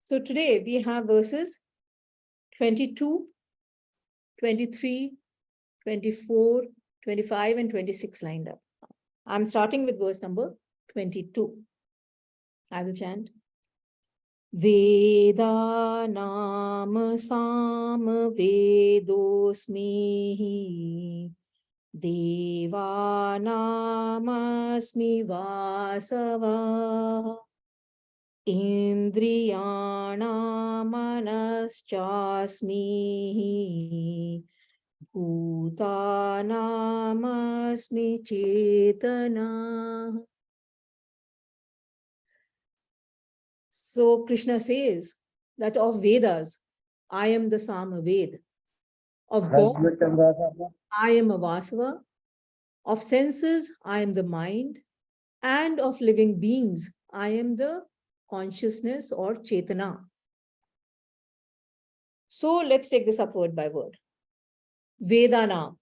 So today we have verses 22, 23, 24, 25, and 26 lined up. I'm starting with verse number 22. I will chant. Vedanam sam vedosmi Devanamasmi vasava Indriyanamaschasmi Bhutanamasmi chetana. So Krishna says that of Vedas, I am the Sama Ved. Of God, I am a Vasava. Of senses, I am the mind. And of living beings, I am the consciousness or Chetana. So let's take this up word by word. Vedanam.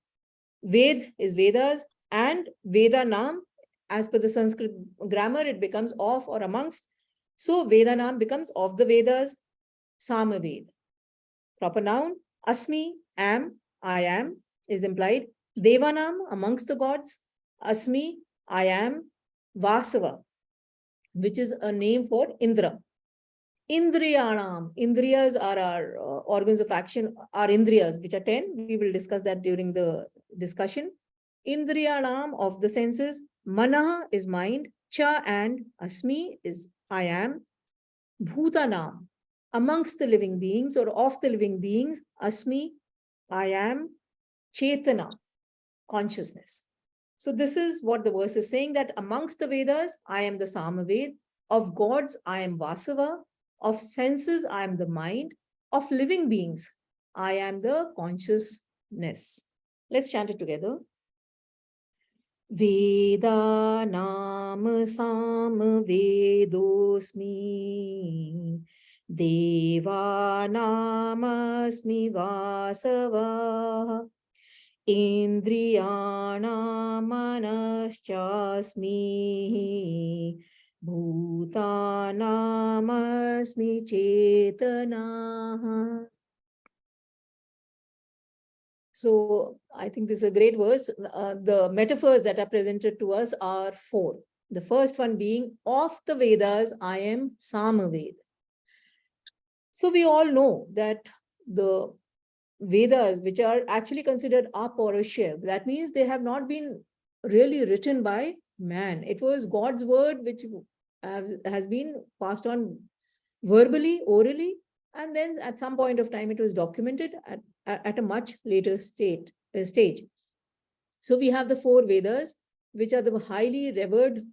Ved is Vedas, and Vedanam, as per the Sanskrit grammar, it becomes of or amongst. So Vedanam becomes of the Vedas, Samaved. Proper noun, Asmi, am, I am, is implied. Devanam, amongst the gods. Asmi, I am. Vasava, which is a name for Indra. Indriyanam, Indriyas are our organs of action, our Indriyas, which are 10. We will discuss that during the discussion. Indriyanam of the senses, Mana is mind, Cha and Asmi is I am. Bhutanam, amongst the living beings or of the living beings, Asmi, I am. Chetana, consciousness. So this is what the verse is saying, that amongst the Vedas, I am the Samaved. Of gods, I am Vasava. Of senses, I am the mind. Of living beings, I am the consciousness. Let's chant it together. Vedanam sam vedosmi Devanamasmi vasava Indriyanamaschasmi Bhutanamasmi chetana. So I think this is a great verse. The metaphors that are presented to us are four. The first one being, of the Vedas, I am Samaved. So we all know that the Vedas, which are actually considered Aparusha, that means they have not been really written by man. It was God's word which has been passed on verbally, orally, and then at some point of time it was documented at a much later stage. So we have the four Vedas, which are the highly revered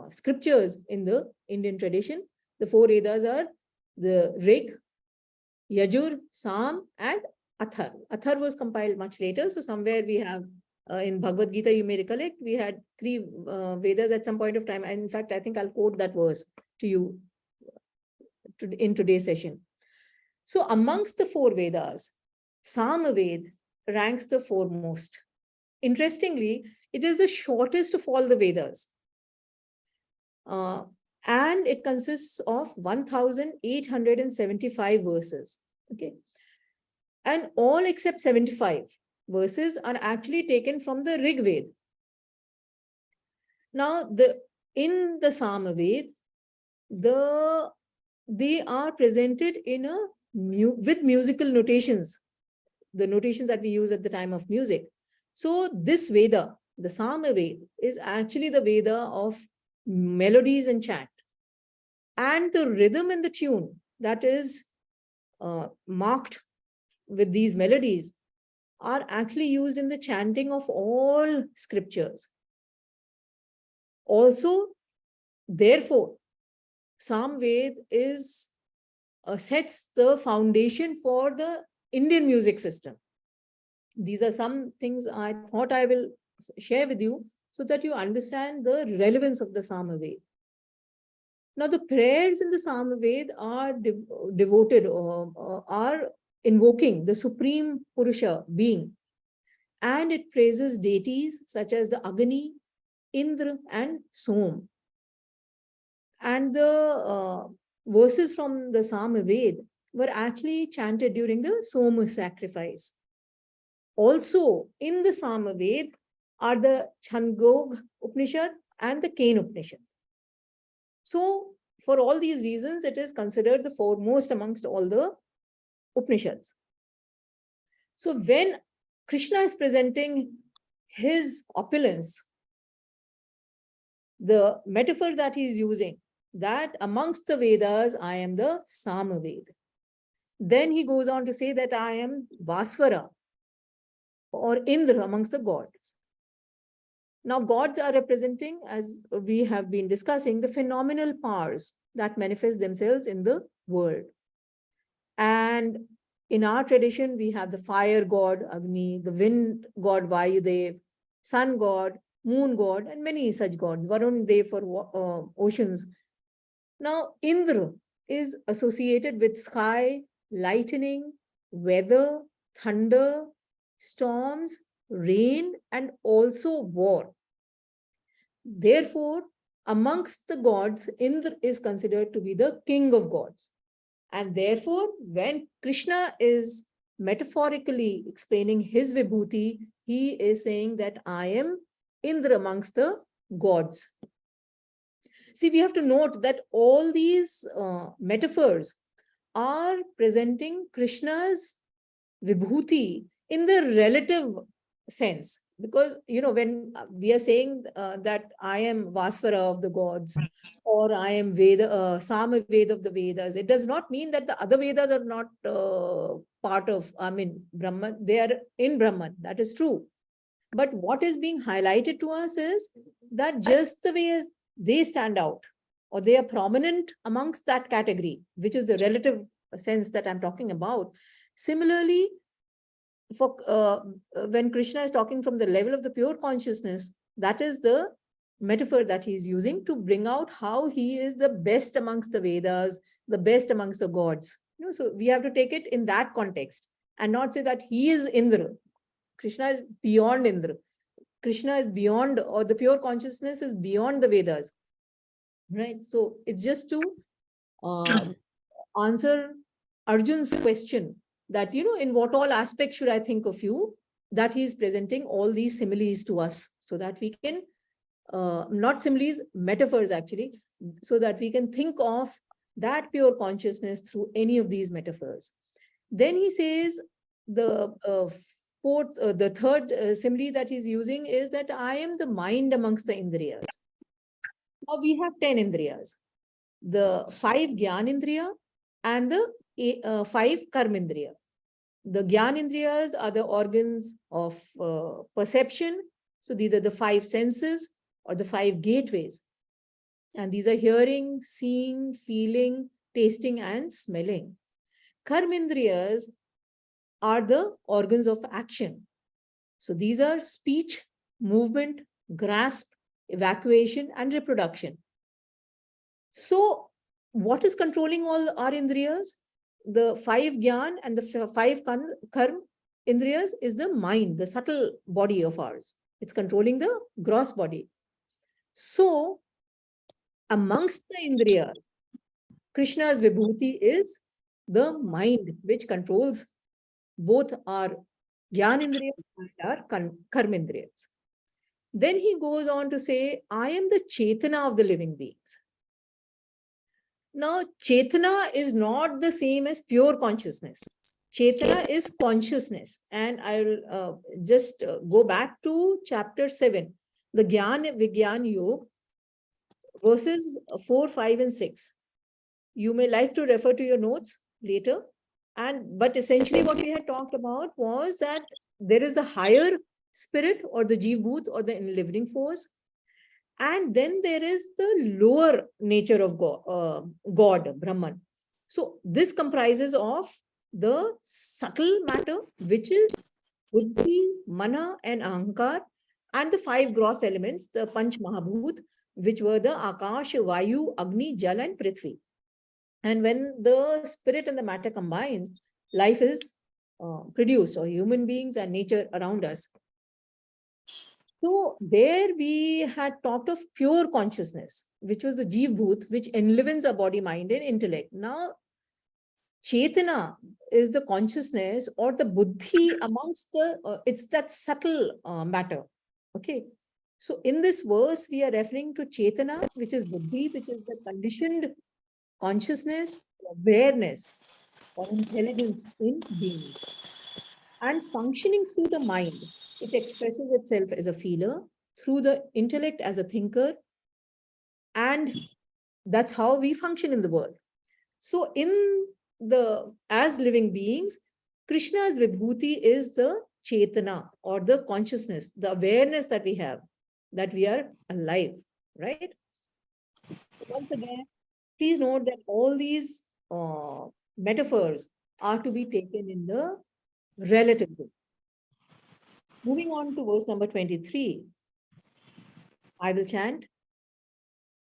scriptures in the Indian tradition. The four Vedas are the Rig, Yajur, Sam, and Athar. Athar was compiled much later. So somewhere we have in Bhagavad Gita, you may recollect, we had three Vedas at some point of time. And in fact, I think I'll quote that verse to you in today's session. So amongst the four Vedas, Samaved ranks the foremost. Interestingly, it is the shortest of all the Vedas. And it consists of 1,875 verses. Okay. And all except 75 verses are actually taken from the Rig Veda. Now, in the Samaved, they are presented in with musical notations, the notations that we use at the time of music. So this Veda, the Samaved, is actually the Veda of melodies and chant. And the rhythm and the tune that is marked with these melodies are actually used in the chanting of all scriptures. Also, therefore, Samved sets the foundation for the Indian music system. These are some things I thought I will share with you so that you understand the relevance of the Samaved. Now, the prayers in the Samaved are devoted or are invoking the Supreme Purusha being, and it praises deities such as the Agni, Indra, and Som. And the verses from the Samaved were actually chanted during the Soma sacrifice. Also, in the Samaved are the Chandogya Upanishad and the Kena Upanishad. So, for all these reasons, it is considered the foremost amongst all the Upanishads. So, when Krishna is presenting his opulence, the metaphor that he is using, that amongst the Vedas, I am the Samaved. Then he goes on to say that I am Vasvara or Indra amongst the gods. Now, gods are representing, as we have been discussing, the phenomenal powers that manifest themselves in the world. And in our tradition, we have the fire god Agni, the wind god Vayudev, sun god, moon god, and many such gods, Varun Dev for oceans. Now, Indra is associated with sky, lightning, weather, thunder, storms, rain, and also war. Therefore, amongst the gods, Indra is considered to be the king of gods. And therefore, when Krishna is metaphorically explaining his vibhuti, he is saying that I am Indra amongst the gods. See, we have to note that all these metaphors are presenting Krishna's vibhuti in the relative sense. Because, when we are saying that I am Vasvara of the gods, or I am Veda, Samaved of the Vedas, it does not mean that the other Vedas are not part of, Brahman. They are in Brahman. That is true. But what is being highlighted to us is that just the way they stand out, or they are prominent amongst that category, which is the relative sense that I'm talking about. Similarly, when Krishna is talking from the level of the pure consciousness, that is the metaphor that he is using to bring out how he is the best amongst the Vedas, the best amongst the gods. So we have to take it in that context and not say that he is Indra. Krishna is beyond Indra. Krishna is beyond, or the pure consciousness is beyond the Vedas. Right? So it's just to answer Arjun's question that, in what all aspects should I think of you, that he is presenting all these similes to us so that we can, not similes, metaphors actually, so that we can think of that pure consciousness through any of these metaphors. Then he says the third simile that he's using is that I am the mind amongst the Indriyas. Now we have 10 Indriyas, the 5 Gyanindriya and the 5 Karmindriya. The Gyanindriyas are the organs of perception. So these are the 5 senses or the 5 gateways. And these are hearing, seeing, feeling, tasting, and smelling. Karmindriyas are the organs of action. So these are speech, movement, grasp, evacuation, and reproduction. So what is controlling all our indriyas? The 5 Gyan and the 5 Karm indriyas is the mind, the subtle body of ours. It's controlling the gross body. So amongst the indriyas, Krishna's vibhuti is the mind, which controls both our Gyanindriyas and our Karmindriyas. Then he goes on to say, I am the Chetana of the living beings. Now, Chetana is not the same as pure consciousness. Chetana is consciousness. And I'll just go back to chapter 7, the Gyan Vigyan Yoga, verses 4, 5, and 6. You may like to refer to your notes later. But essentially what we had talked about was that there is a higher spirit or the Jeev Bhut or the living force. And then there is the lower nature of God, Brahman. So this comprises of the subtle matter, which is Buddhi, Mana, and Ahankar, and the 5 gross elements, the Panch Mahabhut, which were the Akash, Vayu, Agni, Jal, and Prithvi. And when the spirit and the matter combine, life is produced, or human beings and nature around us. So there we had talked of pure consciousness, which was the Jeev Bhut, which enlivens our body, mind, and intellect. Now, Chetana is the consciousness or the buddhi amongst the, it's that subtle matter. Okay. So in this verse, we are referring to Chetana, which is buddhi, which is the conditioned consciousness, awareness, or intelligence in beings. And functioning through the mind, it expresses itself as a feeler, through the intellect as a thinker, and that's how we function in the world. So as living beings, Krishna's vibhuti is the chetana or the consciousness, the awareness that we have, that we are alive, right? So once again, please note that all these metaphors are to be taken in the relative way. Moving on to verse number 23, I will chant.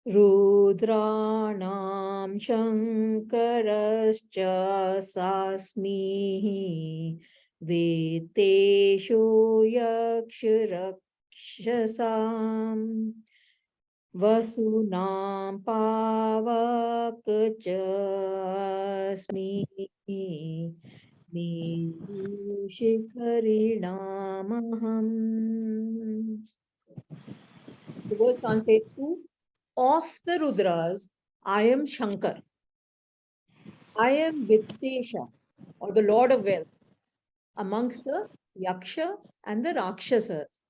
Rudranam Shankarascha Sasmi Vetesho Yaksharakshasam Vasunam Pavakachasmi Shikharinamaham. The verse translates to, of the Rudras, I am Shankar. I am Vittesha, or the Lord of Wealth, amongst the Yaksha and the Rakshasas.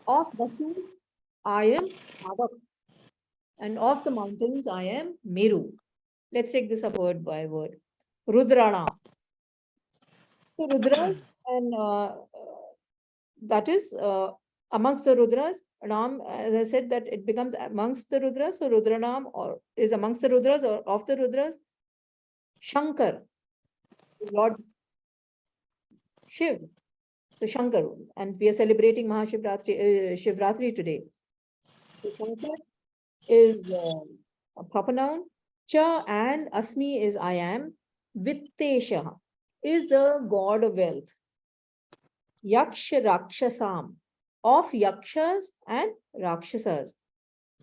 Of Vasus, I am Avak. And of the mountains, I am Meru. Let's take this up word by word. Rudrana. So Rudras, and that is amongst the Rudras, Ram, as I said, that it becomes amongst the Rudras. So Rudranam or is amongst the Rudras or of the Rudras. Shankar, Lord Shiv. So Shankar, and we are celebrating Mahashivratri, Shivratri today. So Shankar is a proper noun. Cha and Asmi is I am. Vittesha is the god of wealth. Yaksha Rakshasam, of Yakshas and Rakshasas.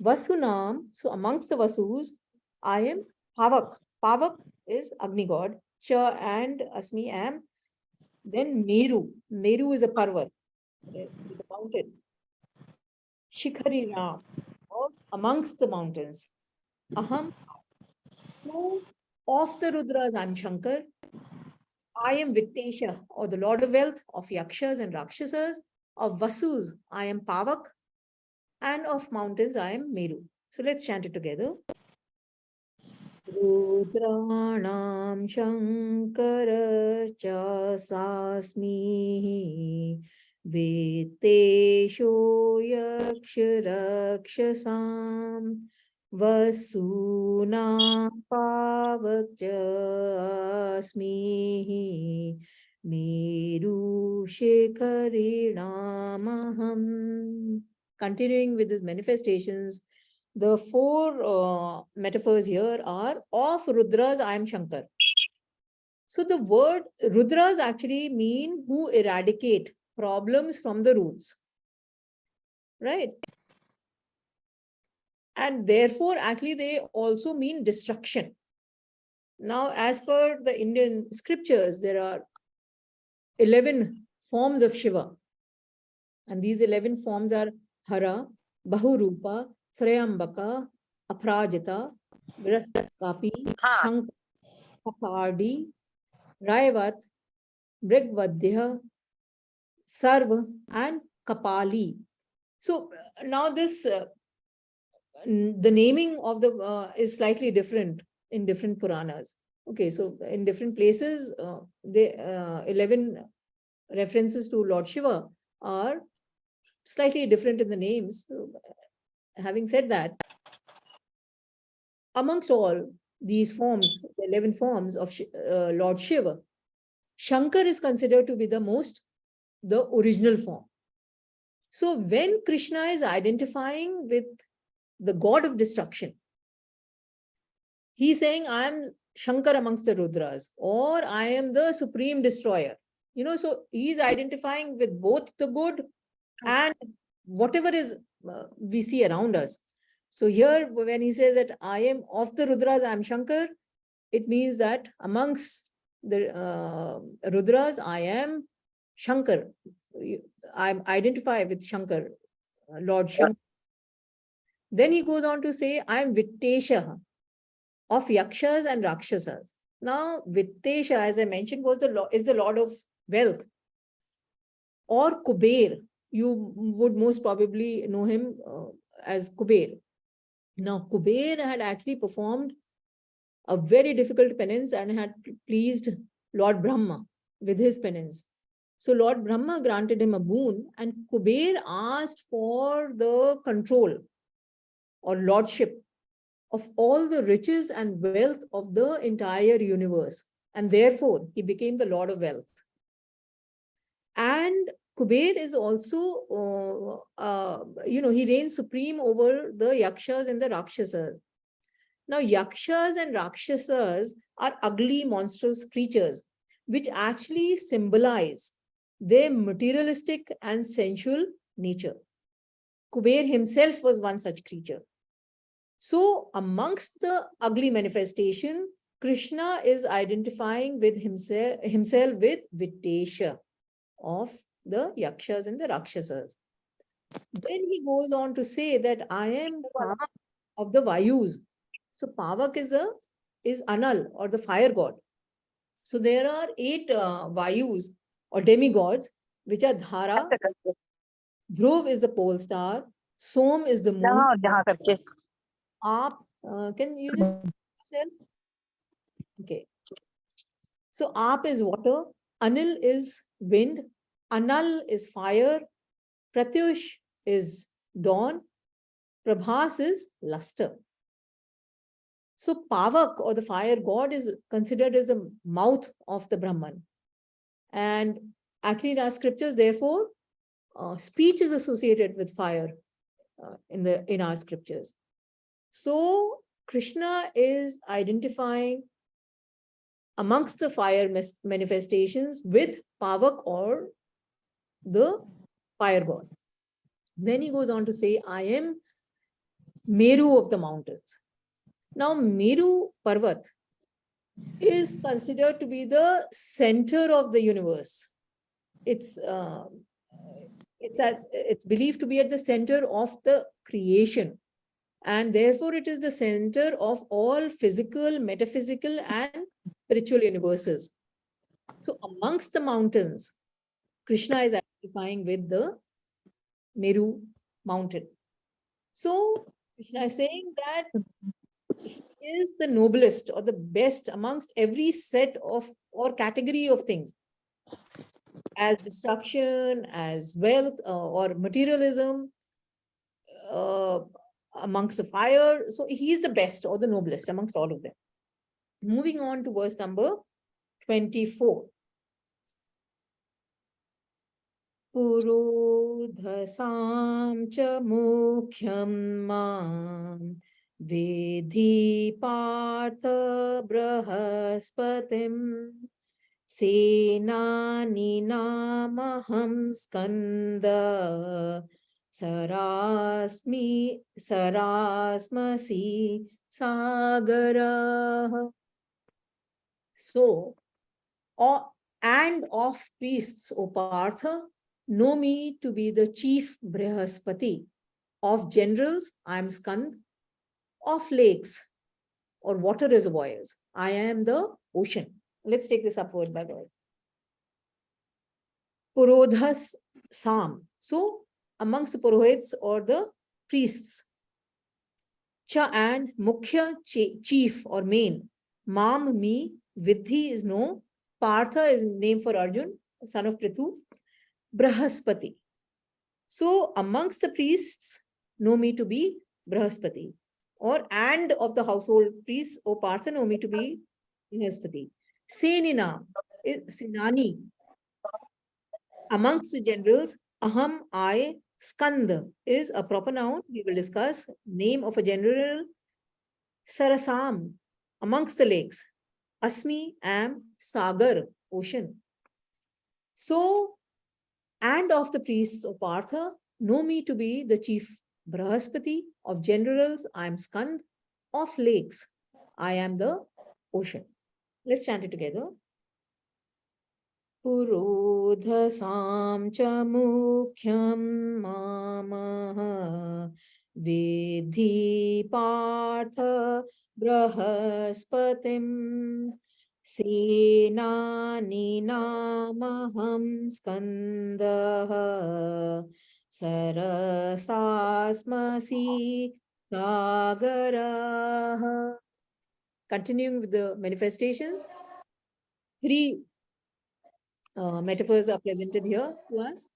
Vasunam, so amongst the Vasus, I am Pavak. Pavak is Agni god. Cha and Asmi am. Then Meru. Meru is a Parvat, is a mountain. Shikhari Ram, amongst the mountains. Aham. So, of the Rudras, I'm Shankar. I am Vittesha, or the Lord of Wealth, of Yakshas and Rakshasas. Of Vasus, I am Pavak. And of mountains, I am Meru. So let's chant it together. Rudranam Shankara Chasasmi Vetesho Yaksharakshasam Vasuna Pavakchasmi Meru Shikharinamaham. Continuing with his manifestations, the four metaphors here are of Rudras, I am Shankar. So the word Rudras actually mean who eradicate problems from the roots, right? And therefore, actually, they also mean destruction. Now, as per the Indian scriptures, there are 11 forms of Shiva. And these 11 forms are Hara, Bahurupa, Trayambaka, Aprajita, Vraskapi, Shankar, Kapadi, Raivat, Brigvadhya, Sarva, and Kapali. So now this, the naming of the is slightly different in different Puranas. Okay, so in different places, the 11 references to Lord Shiva are slightly different in the names. So, having said that, amongst all these forms, the 11 forms of Lord Shiva, Shankar is considered to be the original form. So when Krishna is identifying with the god of destruction, he's saying, I am Shankar amongst the Rudras, or I am the supreme destroyer. So he's identifying with both the good and whatever is we see around us. So here, when he says that I am of the Rudras, I am Shankar, it means that amongst the Rudras, I am Shankar. I identify with Shankar, Lord Shankar. Then he goes on to say, I am Vittesha of Yakshas and Rakshasas. Now, Vittesha, as I mentioned, is the Lord of wealth. Or Kuber, you would most probably know him as Kuber. Now, Kuber had actually performed a very difficult penance and had pleased Lord Brahma with his penance. So Lord Brahma granted him a boon, and Kuber asked for the control or lordship of all the riches and wealth of the entire universe. And therefore, he became the Lord of Wealth. And Kuber is also, he reigns supreme over the Yakshas and the Rakshasas. Now, Yakshas and Rakshasas are ugly, monstrous creatures, which actually symbolize their materialistic and sensual nature. Kuber himself was one such creature. So, amongst the ugly manifestation, Krishna is identifying with himself with Vittesha of the Yakshas and the Rakshasas. Then he goes on to say that I am Pavak of the Vayus. So Pavak is Anal, or the fire god. So there are 8 Vayus or demigods, which are Dhara. Dhruv is the pole star. Som is the moon. Aap, can you just yourself? Okay. So Aap is water. Anil is wind. Anal is fire. Pratyush is dawn. Prabhas is luster. So Pavak, or the fire god, is considered as the mouth of the Brahman. And actually in our scriptures, therefore, speech is associated with fire in our scriptures. So Krishna is identifying amongst the fire manifestations with Pavak, or the fire god. Then he goes on to say, I am Meru of the mountains. Now, Meru Parvat is considered to be the center of the universe. It's believed to be at the center of the creation, and therefore it is the center of all physical, metaphysical, and spiritual universes. So, amongst the mountains, Krishna is identifying with the Meru mountain. So, Krishna is saying that he is the noblest or the best amongst every set of or category of things, as destruction, as wealth, or materialism, amongst the fire. So he is the best or the noblest amongst all of them. Moving on to verse number 24. Purodhasam cha mukhyam mam Vedhi Partha Brahaspatim Senani Namaham Skanda Sarasmasi Sagara. So, and of priests, O Partha, know me to be the chief Brihaspati. Of generals, I am Skand. Of lakes or water reservoirs, I am the ocean. Let's take this up word by word. Purodhas Sam. So, amongst the Purohits or the priests, Cha and Mukhya, chief or main. Mam, me. Vidhi is no. Partha is name for Arjun, son of Prithu. Brahaspati. So, amongst the priests, know me to be Brahaspati. Or and of the household priests, O Partha, know me to be Brahaspati. Senina, Senani. Amongst the generals, Aham, I, Skand is a proper noun. We will discuss. Name of a general. Sarasam, amongst the lakes. Asmi, am, Sagar, ocean. So, and of the priests of Partha, know me to be the chief Brahaspati. Of generals, I am Skand. Of lakes, I am the ocean. Let's chant it together. पुरोधसां च मुख्यं मामः विद्धि Partha बृहस्पतिं सेनानीनामहं स्कन्दः सरसास्मसि सागरः. Continuing with the manifestations, three metaphors are presented here to us.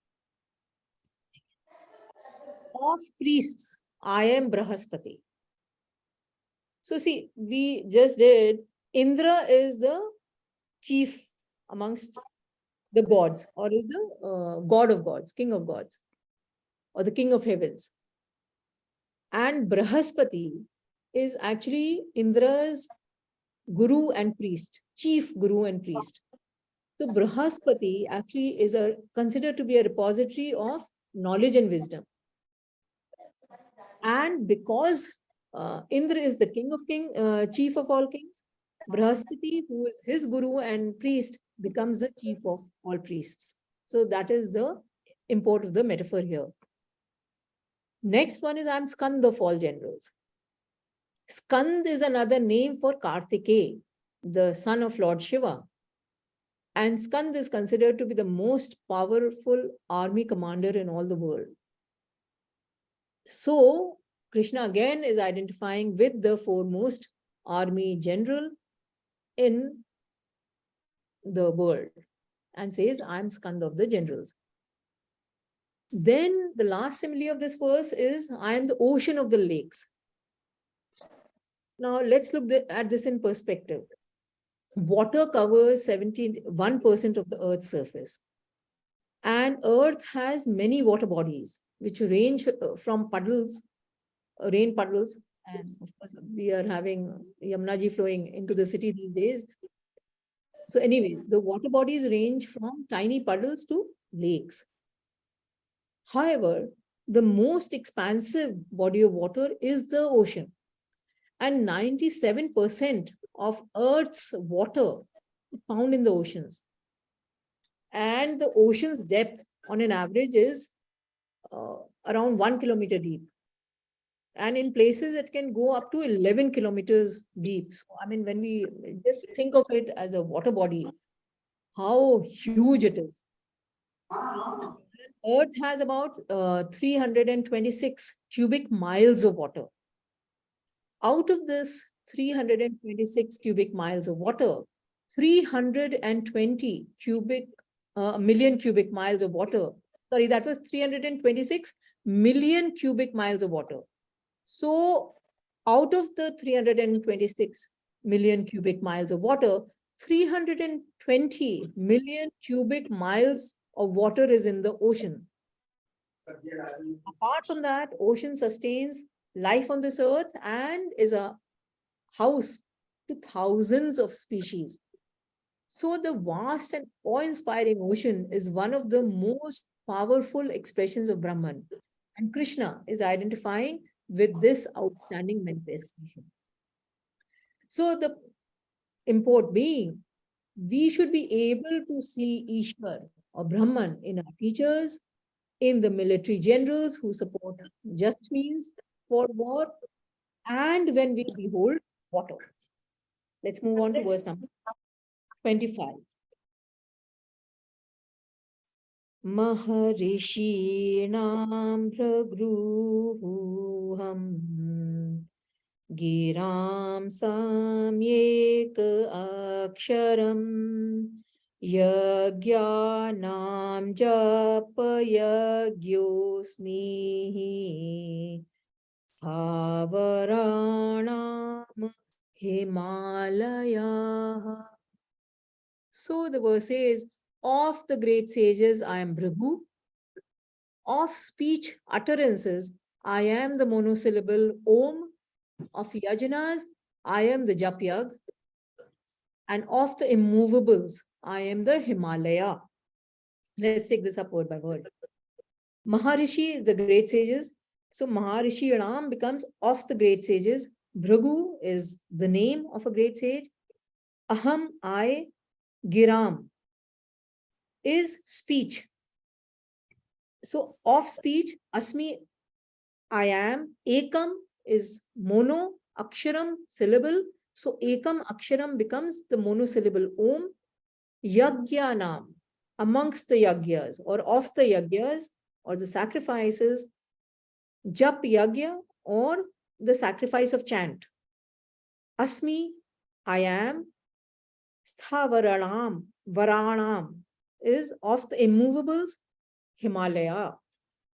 Of priests, I am Brahaspati. So see, we just did, Indra is the chief amongst the gods, or is the god of gods, king of gods, or the king of heavens. And Brahaspati is actually Indra's guru and priest, chief guru and priest. So Brahaspati actually is considered to be a repository of knowledge and wisdom. And because Indra is the chief of all kings, Brahaspati, who is his guru and priest, becomes the chief of all priests. So that is the import of the metaphor here. Next one is I'm Skand of all generals. Skand is another name for Kartikeya, the son of Lord Shiva. And Skand is considered to be the most powerful army commander in all the world. So Krishna again is identifying with the foremost army general in the world and says, I'm Skand of the generals. Then the last simile of this verse is, I am the ocean of the lakes. Now let's look at this in perspective. Water covers 71% of the Earth's surface. And Earth has many water bodies, which range from puddles, rain puddles, and of course we are having Yamuna flowing into the city these days. So anyway, the water bodies range from tiny puddles to lakes. However, the most expansive body of water is the ocean. And 97% of Earth's water is found in the oceans. And the ocean's depth on an average is around 1 kilometer deep. And in places it can go up to 11 kilometers deep. So, I mean, when we just think of it as a water body, how huge it is. Earth has about 326 cubic miles of water. Out of this 326 cubic miles of water, 320 million cubic miles of water. Sorry, that was 326 million cubic miles of water. So out of the 326 million cubic miles of water, 320 million cubic miles of water is in the ocean. Apart from that, ocean sustains life on this earth and is a house to thousands of species. So the vast and awe-inspiring ocean is one of the most powerful expressions of Brahman. And Krishna is identifying with this outstanding manifestation. So the import being, we should be able to see Ishwar or Brahman in our teachers, in the military generals who support just means for war, and when we behold water. Let's move on to verse number 25. Maharishinaam pragruham giram samyek aksharam yagyanam japayagyosmi Thavaranam Himalaya. So the verse says, of the great sages, I am Bhrigu. Of speech utterances, I am the monosyllable Om. Of yajanas, I am the Japyag. And of the immovables, I am the Himalaya. Let's take this up word by word. Maharishi is the great sages. So Maharishi Ram becomes of the great sages. Bhrigu is the name of a great sage. Aham, I, Giram is speech. So of speech, Asmi, I am. Ekam is mono, Aksharam, syllable. So Ekam Aksharam becomes the monosyllable Om. Yagyanam, amongst the yagyas or of the yagyas or the sacrifices, Jap Yagya or the sacrifice of chant. Asmi, I am. Sthavaranam, Varanam is of the immovables, Himalaya,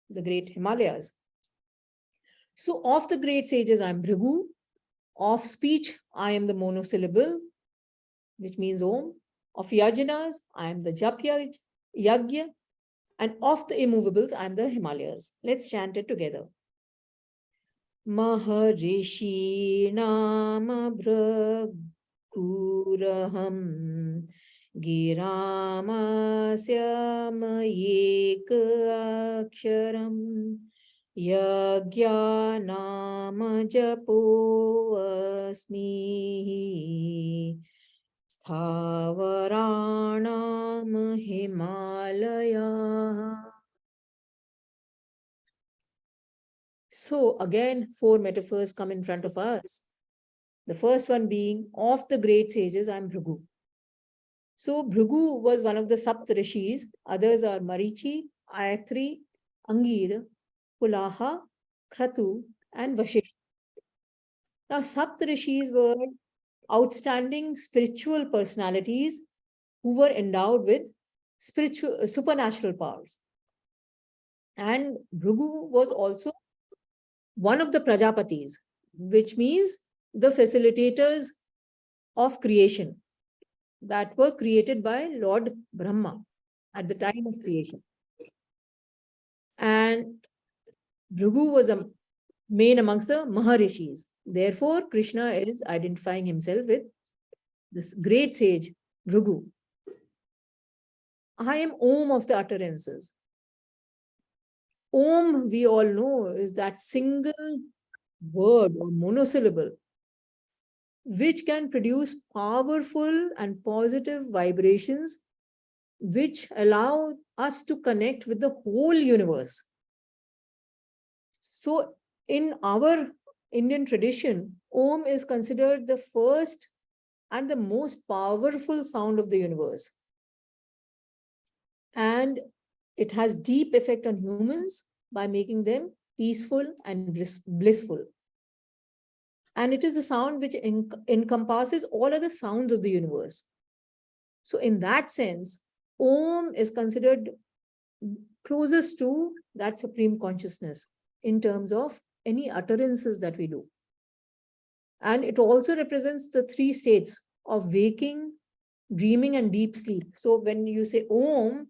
the great Himalayas. So of the great sages, I am Bhrigu. Of speech, I am the monosyllable, which means Om. Of Yajanas, I am the Jap Yagya. And of the immovables, I am the Himalayas. Let's chant it together. Maharishi Nama Bhrikuraham Giramasya Mayek Aksharam Yagyanama Japo Asmi Sthavaranam Himalaya. So again, 4 metaphors come in front of us. The first one being of the great sages, I am Bhrigu. So Bhrigu was one of the Sapt Rishis. Others are Marichi, Ayatri, Angir, Pulaha, Kratu, and Vashishtha. Now, Sapt Rishis were outstanding spiritual personalities who were endowed with supernatural powers. And Bhrigu was also one of the Prajapatis, which means the facilitators of creation that were created by Lord Brahma at the time of creation. And Bhrigu was a main amongst the Maharishis. Therefore, Krishna is identifying himself with this great sage, Bhrigu. I am Om of the utterances. Om, we all know, is that single word or monosyllable which can produce powerful and positive vibrations which allow us to connect with the whole universe. So in our Indian tradition, Om is considered the first and the most powerful sound of the universe. And it has deep effect on humans by making them peaceful and blissful. And it is a sound which encompasses all other sounds of the universe. So in that sense, Om is considered closest to that supreme consciousness in terms of any utterances that we do. And it also represents the 3 states of waking, dreaming, and deep sleep. So when you say Om,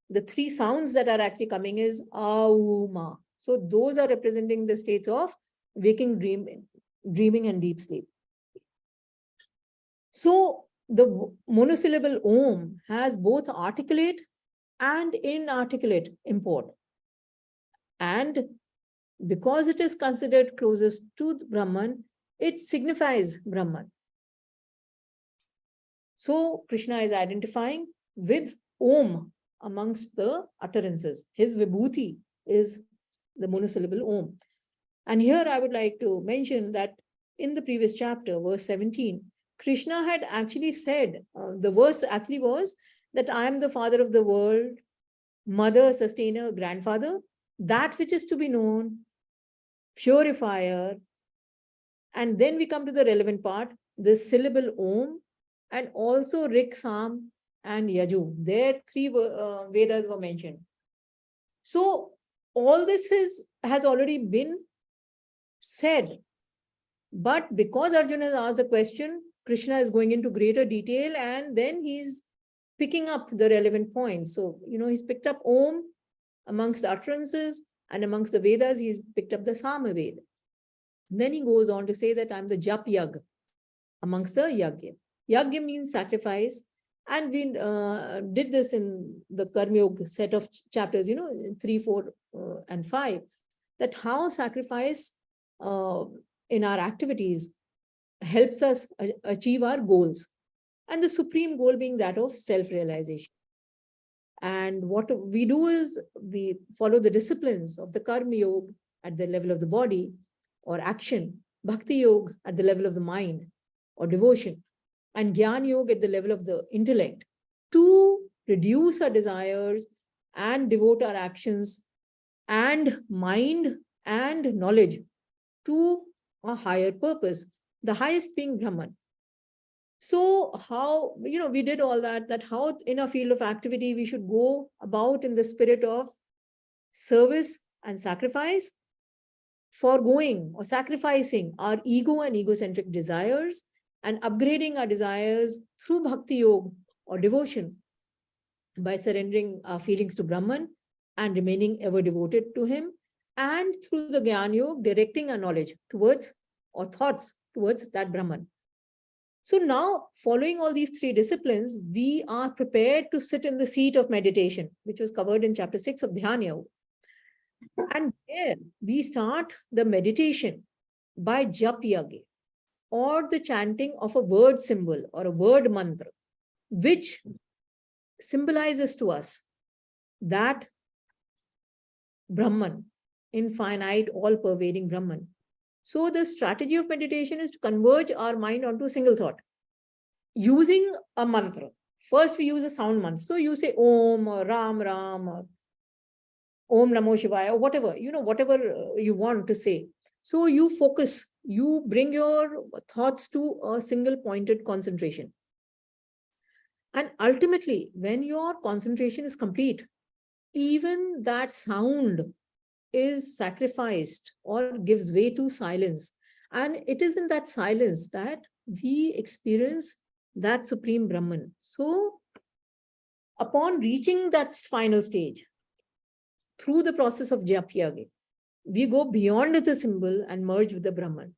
the 3 sounds that are actually coming is Auma. So those are representing the states of waking, dreaming, and deep sleep. So the monosyllable Om has both articulate and inarticulate import. And because it is considered closest to Brahman, it signifies Brahman. So Krishna is identifying with Om amongst the utterances. His vibhuti is the monosyllable Om. And here I would like to mention that in the previous chapter, verse 17, Krishna had actually said, the verse actually was that I am the father of the world, mother, sustainer, grandfather, that which is to be known, purifier. And then we come to the relevant part, the syllable Om, and also Rik, Sam, and Yaju. There 3 Vedas were mentioned. So all this has already been said. But because Arjuna has asked the question, Krishna is going into greater detail and then he's picking up the relevant points. So, he's picked up Om amongst the utterances, and amongst the Vedas, he's picked up the Samaved. Then he goes on to say that I'm the Jap Yag amongst the Yagya. Yagya means sacrifice. And we did this in the Karma Yoga set of chapters, 3, 4, and 5, that how sacrifice in our activities helps us achieve our goals. And the supreme goal being that of self-realization. And what we do is we follow the disciplines of the Karma Yoga at the level of the body or action, Bhakti Yoga at the level of the mind or devotion, and Gyan Yoga at the level of the intellect, to reduce our desires and devote our actions and mind and knowledge to a higher purpose, the highest being Brahman. So how, we did all that how in a field of activity we should go about in the spirit of service and sacrifice, foregoing or sacrificing our ego and egocentric desires and upgrading our desires through Bhakti Yoga or devotion by surrendering our feelings to Brahman and remaining ever devoted to him, and through the Gyan Yoga, directing our knowledge towards or thoughts towards that Brahman. So now, following all these three disciplines, we are prepared to sit in the seat of meditation, which was covered in chapter 6 of Dhyana Yoga. And there we start the meditation by Jap Yagya, or the chanting of a word symbol or a word mantra, which symbolizes to us that Brahman, infinite, all-pervading Brahman. So the strategy of meditation is to converge our mind onto a single thought using a mantra. First, we use a sound mantra. So you say Om or Ram Ram or Om Namo Shivaya or whatever, whatever you want to say. So you focus, you bring your thoughts to a single pointed concentration. And ultimately, when your concentration is complete, even that sound is sacrificed or gives way to silence. And it is in that silence that we experience that supreme Brahman. So upon reaching that final stage, through the process of Jap Yagya, we go beyond the symbol and merge with the Brahman.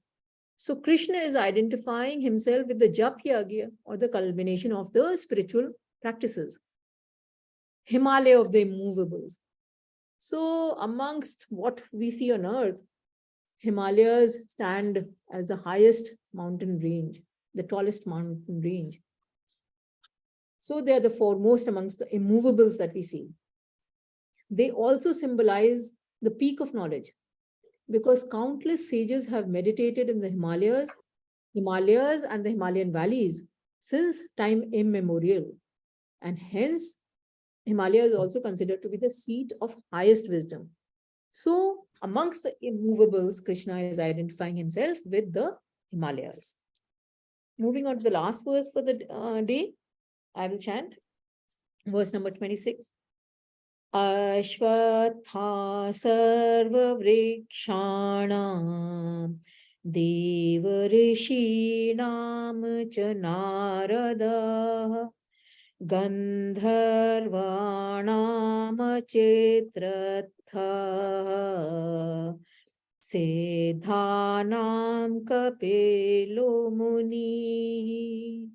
So Krishna is identifying himself with the Jap Yagya, or the culmination of the spiritual practices, Himalaya of the immovables. So amongst what we see on earth, Himalayas stand as the highest mountain range, the tallest mountain range. So they are the foremost amongst the immovables that we see. They also symbolize the peak of knowledge, because countless sages have meditated in the Himalayas and the Himalayan valleys since time immemorial. And hence, Himalaya is also considered to be the seat of highest wisdom. So amongst the immovables, Krishna is identifying himself with the Himalayas. Moving on to the last verse for the day, I will chant verse number 26. Ashvatha sarva vrikshanam devarishinam cha narada gandharvanam chetratha siddhanam kapilo muni.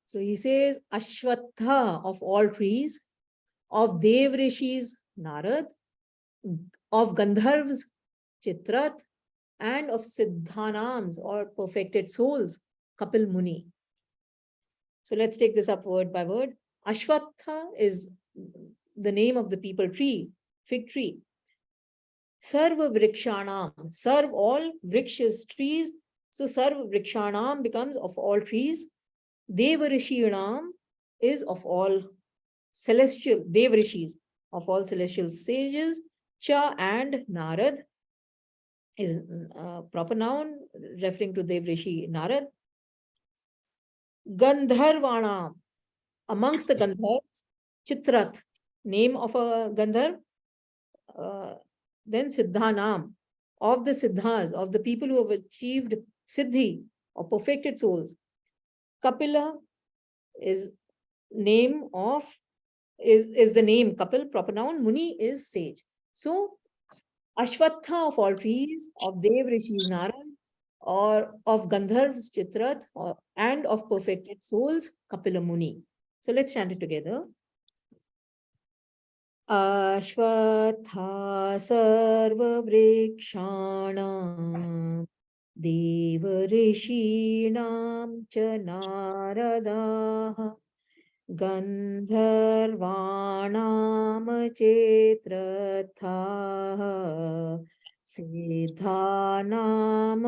So he says Ashvatha of all trees, of Dev Rishis Narad, of Gandharvas Chitrat, and of Siddhanams or perfected souls Kapil Muni. So let's take this up word by word. Ashvatha is the name of the peepal tree, fig tree. Sarva Vrikshanam, serve all vrikshas, trees. So Sarva Vrikshanam becomes of all trees. Devarishinam is of all celestial, Devarishis, of all celestial sages. Cha and Narad is proper noun referring to Devrishi Narad. Gandharvanam, amongst the Gandharvas, Chitrat, name of a Gandharv. Then Siddhanam, of the Siddhas, of the people who have achieved Siddhi, or perfected souls. Kapila is name of, is the name Kapil, proper noun. Muni is sage. So Ashvatha of all trees, of Dev Rishi Naran, or of Gandharvs Chitrath, and of perfected souls Kapila Muni. So let's chant it together. Ashwatha sarva vrikshanam devarishinam cha naradaha gandharvanam chetratha siddhanam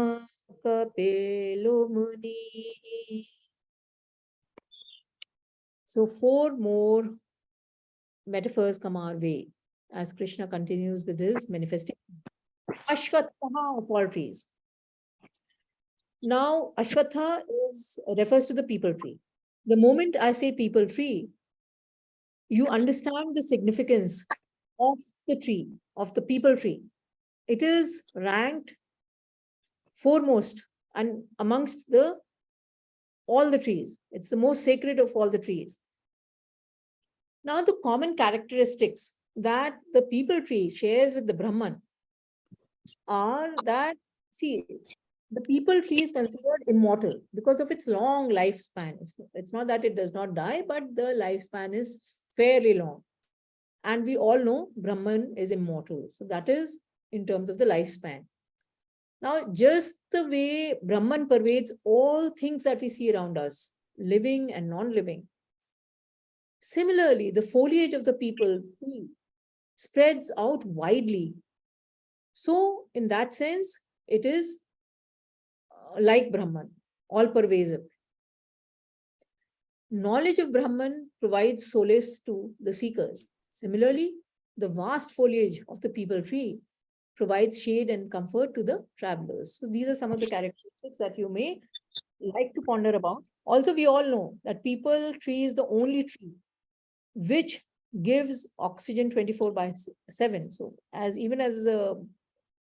kapelu muni. So 4 more metaphors come our way as Krishna continues with his manifestation. Ashwatha of all trees. Now, Ashwatha refers to the people tree. The moment I say people tree, you understand the significance of the tree, of the people tree. It is ranked foremost and amongst all the trees. It's the most sacred of all the trees. Now, the common characteristics that the people tree shares with the Brahman are that, see, the people tree is considered immortal because of its long lifespan. It's not that it does not die, but the lifespan is fairly long. And we all know Brahman is immortal. So that is in terms of the lifespan. Now, just the way Brahman pervades all things that we see around us, living and non-living, similarly, the foliage of the people tree spreads out widely. So, in that sense, it is like Brahman, all pervasive. Knowledge of Brahman provides solace to the seekers. Similarly, the vast foliage of the people tree provides shade and comfort to the travelers. So these are some of the characteristics that you may like to ponder about. Also, we all know that people tree is the only tree which gives oxygen 24/7. So even as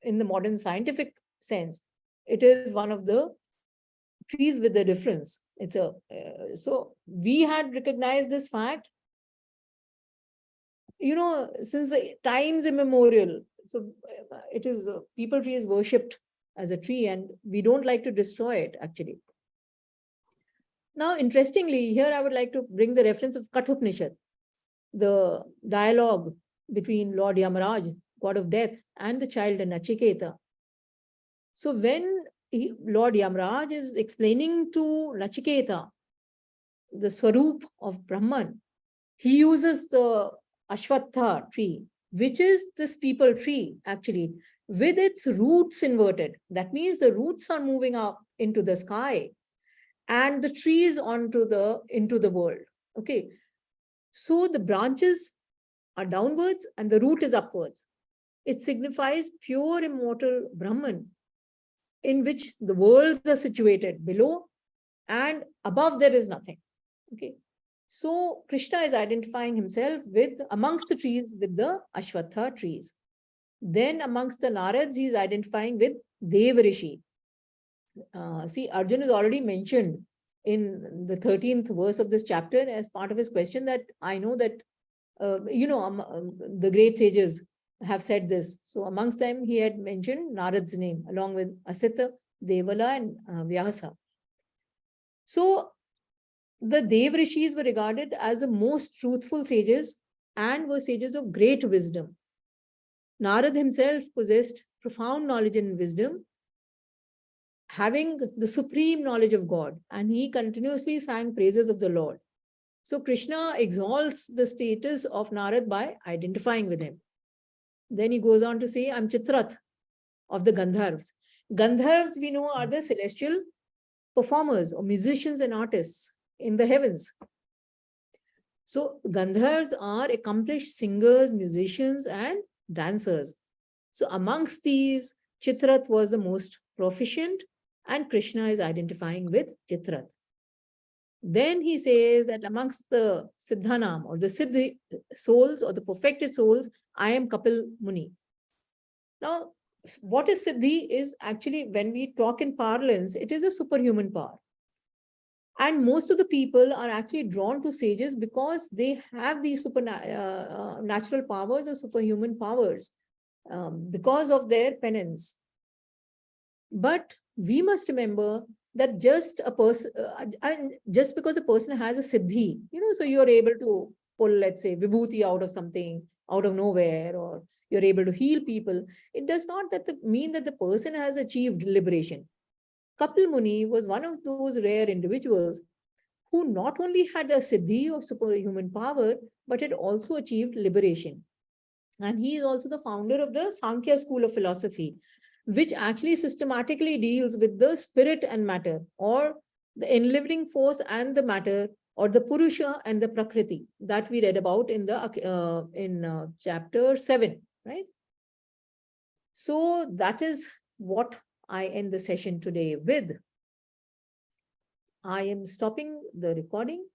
in the modern scientific sense, it is one of the trees with the difference. So we had recognized this fact, since the times immemorial. So it is people tree is worshipped as a tree, and we don't like to destroy it actually. Now, interestingly, here I would like to bring the reference of Kathopanishad, the dialogue between Lord Yamaraj, god of death, and the child Nachiketa. So when Lord Yamaraj is explaining to Nachiketa the Swarup of Brahman, he uses the Ashwatha tree, which is this people tree actually, with its roots inverted. That means the roots are moving up into the sky and the trees into the world. Okay. So the branches are downwards and the root is upwards. It signifies pure immortal Brahman, in which the worlds are situated below, and above there is nothing. Okay. So Krishna is identifying himself amongst the trees with the Ashwatha trees. Then amongst the Narads, he is identifying with Devarishi. See, Arjun is already mentioned in the 13th verse of this chapter as part of his question that I know that, the great sages have said this. So amongst them, he had mentioned Narad's name along with Asita, Devala, and Vyasa. So the Dev Rishis were regarded as the most truthful sages and were sages of great wisdom. Narad himself possessed profound knowledge and wisdom, having the supreme knowledge of God, and he continuously sang praises of the Lord. So Krishna exalts the status of Narad by identifying with him. Then he goes on to say, I'm Chitrath of the Gandharvs. Gandharvs, we know, are the celestial performers or musicians and artists in the heavens. So Gandharvs are accomplished singers, musicians, and dancers. So amongst these, Chitrath was the most proficient, and Krishna is identifying with Chitrath. Then he says that amongst the Siddhanam, or the Siddhi souls, or the perfected souls, I am Kapil Muni. Now, what is Siddhi is actually, when we talk in parlance, it is a superhuman power. And most of the people are actually drawn to sages because they have these natural powers or superhuman powers because of their penance. But we must remember that just a person, and just because a person has a siddhi, so you're able to pull, let's say, vibhuti out of something, out of nowhere, or you're able to heal people, it does not mean that the person has achieved liberation. Kapil Muni was one of those rare individuals who not only had a siddhi or superhuman power, but had also achieved liberation. And he is also the founder of the Sankhya school of philosophy, which actually systematically deals with the spirit and matter, or the enliving force and the matter, or the Purusha and the Prakriti that we read about in the in chapter 7, right? So that is what I end the session today with. I am stopping the recording.